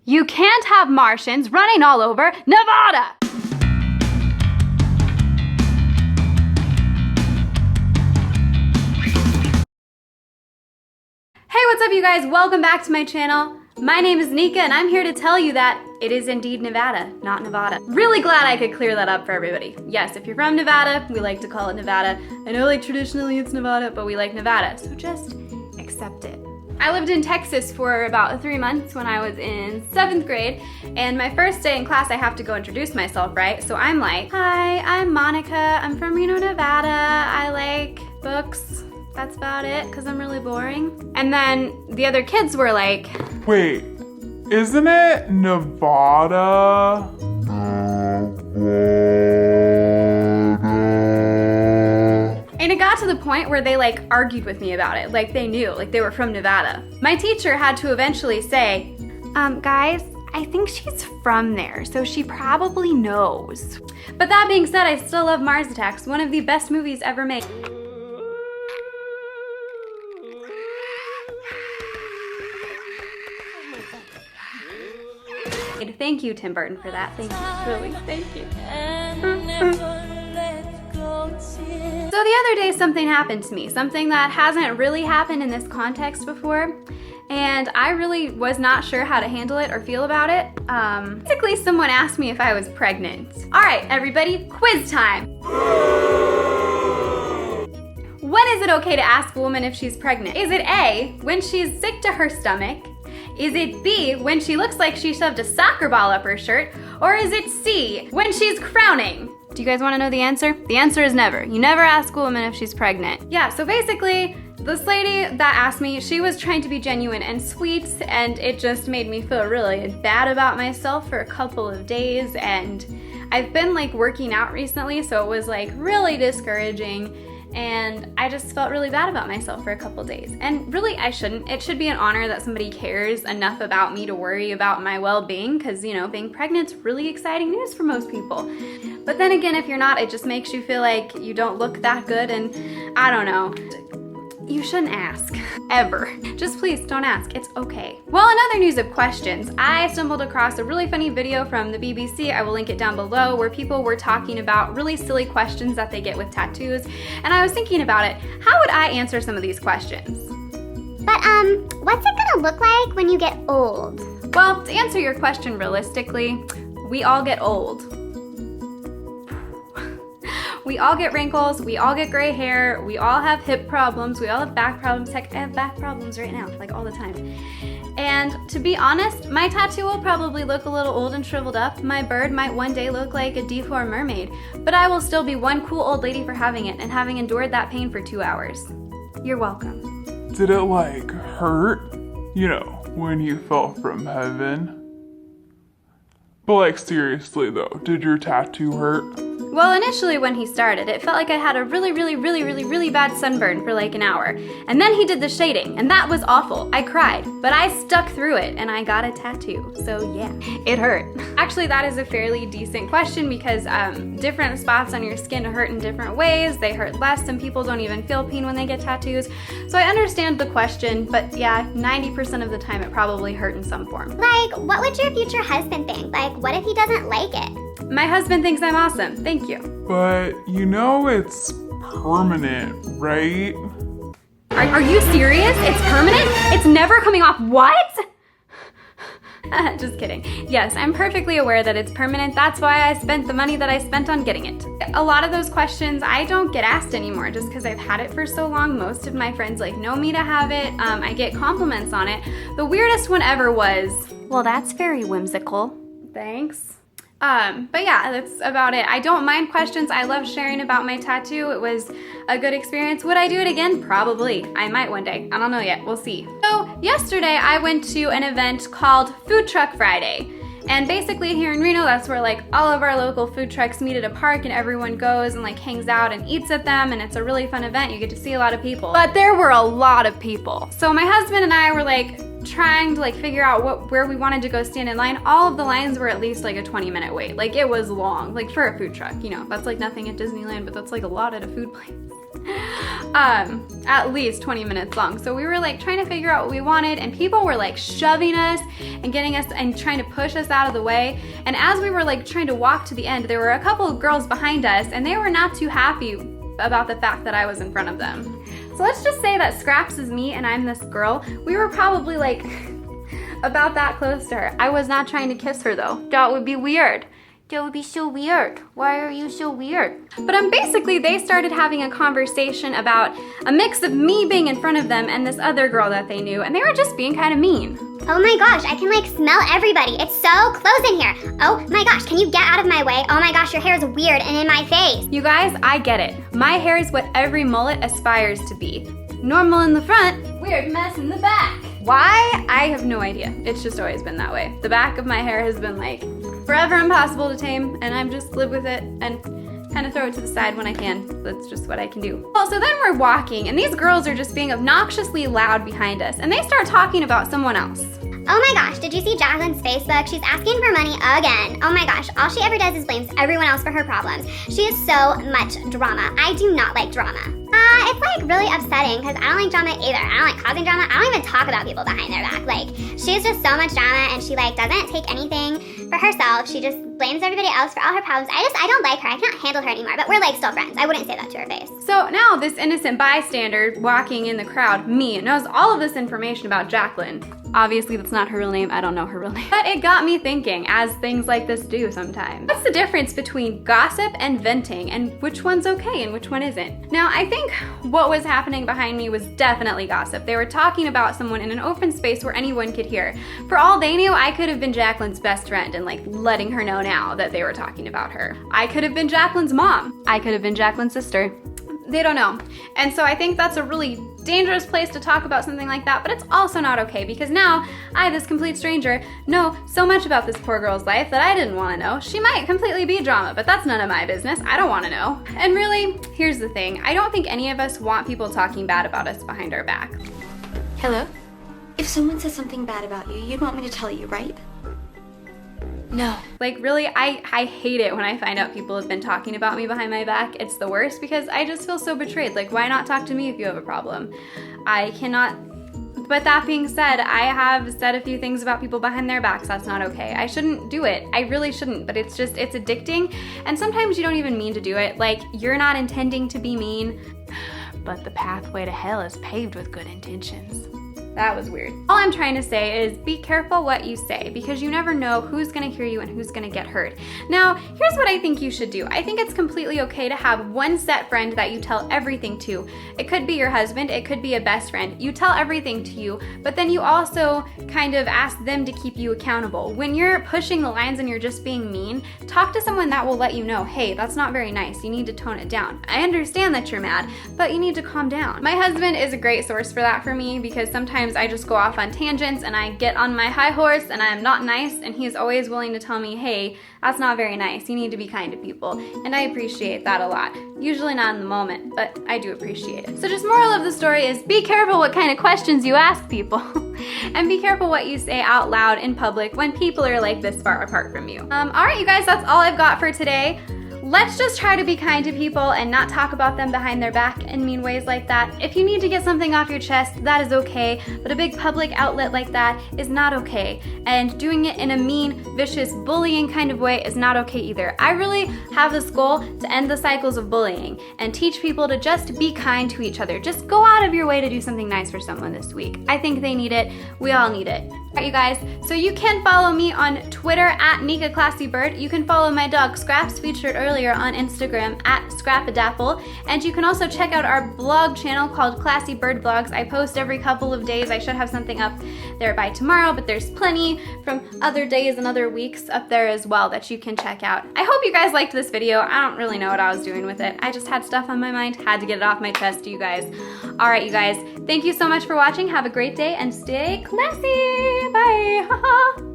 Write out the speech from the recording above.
You can't have Martians running all over Nevada! Hey, what's up you guys? Welcome back to my channel. My name is Nika and I'm here to tell you that it is indeed Nevada, not Nevada. Really glad I could clear that up for everybody. Yes, if you're from Nevada, we like to call it Nevada. I know like traditionally it's Nevada, but we like Nevada, so just accept it. I lived in Texas for about 3 months when I was in 7th grade, and my first day in class I have to go introduce myself, right? So I'm like, hi, I'm Monica, I'm from Reno, Nevada, I like books. That's about it, because I'm really boring. And then the other kids were like, wait, isn't it Nevada? And it got to the point where they like argued with me about it, like they knew, like they were from Nevada. My teacher had to eventually say, guys, I think she's from there, so she probably knows. But that being said, I still love Mars Attacks, one of the best movies ever made. Thank you, Tim Burton, for that. Thank you, really, thank you. So the other day something happened to me, something that hasn't really happened in this context before, and I really was not sure how to handle it or feel about it. Basically, someone asked me if I was pregnant. All right, everybody, quiz time. When is it okay to ask a woman if she's pregnant? Is it A, when she's sick to her stomach? Is it B, when she looks like she shoved a soccer ball up her shirt? Or is it C, when she's crowning? Do you guys want to know the answer? The answer is never. You never ask a woman if she's pregnant. Yeah, so basically, this lady that asked me, she was trying to be genuine and sweet, and it just made me feel really bad about myself for a couple of days, and I've been like working out recently, so it was like really discouraging. And I just felt really bad about myself for a couple days. And really, I shouldn't. It should be an honor that somebody cares enough about me to worry about my well-being, because, you know, being pregnant's really exciting news for most people. But then again, if you're not, it just makes you feel like you don't look that good, and I don't know. You shouldn't ask, ever. Just please don't ask, it's okay. Well, in other news of questions, I stumbled across a really funny video from the BBC, I will link it down below, where people were talking about really silly questions that they get with tattoos, and I was thinking about it, how would I answer some of these questions? But what's it gonna look like when you get old? Well, to answer your question realistically, we all get old. We all get wrinkles, we all get gray hair, we all have hip problems, we all have back problems. Heck, I have back problems right now, like all the time. And to be honest, my tattoo will probably look a little old and shriveled up. My bird might one day look like a deformed mermaid, but I will still be one cool old lady for having it and having endured that pain for 2 hours. You're welcome. Did it like hurt? You know, when you fell from heaven? But like seriously though, did your tattoo hurt? Well, initially when he started, it felt like I had a really bad sunburn for like an hour. And then he did the shading, and that was awful. I cried, but I stuck through it and I got a tattoo. So yeah, it hurt. Actually, that is a fairly decent question because different spots on your skin hurt in different ways. They hurt less. Some people don't even feel pain when they get tattoos. So I understand the question, but yeah, 90% of the time it probably hurt in some form. Like, what would your future husband think? Like, what if he doesn't like it? My husband thinks I'm awesome. Thank you. But you know it's permanent, right? Are you serious? It's permanent? It's never coming off. What? Just kidding. Yes, I'm perfectly aware that it's permanent. That's why I spent the money that I spent on getting it. A lot of those questions I don't get asked anymore just because I've had it for so long. Most of my friends like know me to have it. I get compliments on it. The weirdest one ever was, well, that's very whimsical. Thanks. But yeah, that's about it. I don't mind questions. I love sharing about my tattoo. It was a good experience. Would I do it again? Probably. I might one day. I don't know yet. We'll see. So yesterday I went to an event called Food Truck Friday. And basically here in Reno, that's where like all of our local food trucks meet at a park and everyone goes and like hangs out and eats at them, and it's a really fun event. You get to see a lot of people. But there were a lot of people. So my husband and I were like trying to like figure out where we wanted to go stand in line. All of the lines were at least like a 20-minute wait. Like it was long, like for a food truck, you know, that's like nothing at Disneyland, but that's like a lot at a food place. at least 20 minutes long. So we were like trying to figure out what we wanted, and people were like shoving us and getting us and trying to push us out of the way. And as we were like trying to walk to the end, there were a couple of girls behind us, and they were not too happy about the fact that I was in front of them. So let's just say that Scraps is me and I'm this girl. We were probably like about that close to her. I was not trying to kiss her though. That would be weird. That would be so weird. Why are you so weird? But basically they started having a conversation about a mix of me being in front of them and this other girl that they knew, and they were just being kind of mean. Oh my gosh, I can like smell everybody. It's so close in here. Oh my gosh, can you get out of my way? Oh my gosh, your hair is weird and in my face. You guys, I get it. My hair is what every mullet aspires to be. Normal in the front, weird mess in the back. Why? I have no idea. It's just always been that way. The back of my hair has been like forever impossible to tame, and I'm just live with it and kind of throw it to the side when I can. That's just what I can do. Well, so then we're walking, and these girls are just being obnoxiously loud behind us, and they start talking about someone else. Oh my gosh, did you see Jacqueline's Facebook? She's asking for money again. Oh my gosh, all she ever does is blames everyone else for her problems. She is so much drama. I do not like drama. It's like really upsetting because I don't like drama either. I don't like causing drama. I don't even talk about people behind their back. Like, she's just so much drama, and she like doesn't take anything for herself. She just blames everybody else for all her problems. I don't like her. I can't handle her anymore, but we're like still friends. I wouldn't say that to her face. So now this innocent bystander walking in the crowd, me, knows all of this information about Jacqueline. Obviously that's not her real name, I don't know her real name. But it got me thinking, as things like this do sometimes. What's the difference between gossip and venting, and which one's okay and which one isn't? Now I think what was happening behind me was definitely gossip. They were talking about someone in an open space where anyone could hear. For all they knew, I could have been Jacqueline's best friend and like letting her know now that they were talking about her. I could have been Jacqueline's mom. I could have been Jacqueline's sister. They don't know. And so I think that's a really dangerous place to talk about something like that, but it's also not okay because now I, this complete stranger, know so much about this poor girl's life that I didn't want to know. She might completely be drama, but that's none of my business. I don't want to know. And really, here's the thing. I don't think any of us want people talking bad about us behind our back. Hello? If someone says something bad about you, you'd want me to tell you, right? No. Like really, I hate it when I find out people have been talking about me behind my back. It's the worst because I just feel so betrayed. Like, why not talk to me if you have a problem? I cannot, but that being said, I have said a few things about people behind their backs. That's not okay. I shouldn't do it. I really shouldn't, but it's addicting. And sometimes you don't even mean to do it. Like, you're not intending to be mean, but the pathway to hell is paved with good intentions. That was weird. All I'm trying to say is be careful what you say because you never know who's gonna hear you and who's gonna get hurt. Now, here's what I think you should do. I think it's completely okay to have one set friend that you tell everything to. It could be your husband, it could be a best friend. You tell everything to you, but then you also kind of ask them to keep you accountable. When you're pushing the lines and you're just being mean, talk to someone that will let you know, hey, that's not very nice. You need to tone it down. I understand that you're mad, but you need to calm down. My husband is a great source for that for me because sometimes I just go off on tangents and I get on my high horse and I'm not nice, and he's always willing to tell me, hey, that's not very nice. You need to be kind to people. And I appreciate that a lot. Usually not in the moment, but I do appreciate it. So just moral of the story is be careful what kind of questions you ask people and be careful what you say out loud in public when people are like this far apart from you. All right, you guys, that's all I've got for today. Let's just try to be kind to people and not talk about them behind their back in mean ways like that. If you need to get something off your chest, that is okay, but a big public outlet like that is not okay. And doing it in a mean, vicious, bullying kind of way is not okay either. I really have this goal to end the cycles of bullying and teach people to just be kind to each other. Just go out of your way to do something nice for someone this week. I think they need it. We all need it. All right, you guys, so you can follow me on Twitter at Nika Classy Bird. You can follow my dog Scraps, featured earlier, on Instagram at Scrapadapple. And you can also check out our blog channel called Classy Bird Vlogs. I post every couple of days. I should have something up there by tomorrow, but there's plenty from other days and other weeks up there as well that you can check out. I hope you guys liked this video. I don't really know what I was doing with it. I just had stuff on my mind, had to get it off my chest to you guys. All right, you guys, thank you so much for watching. Have a great day and stay classy. Bye.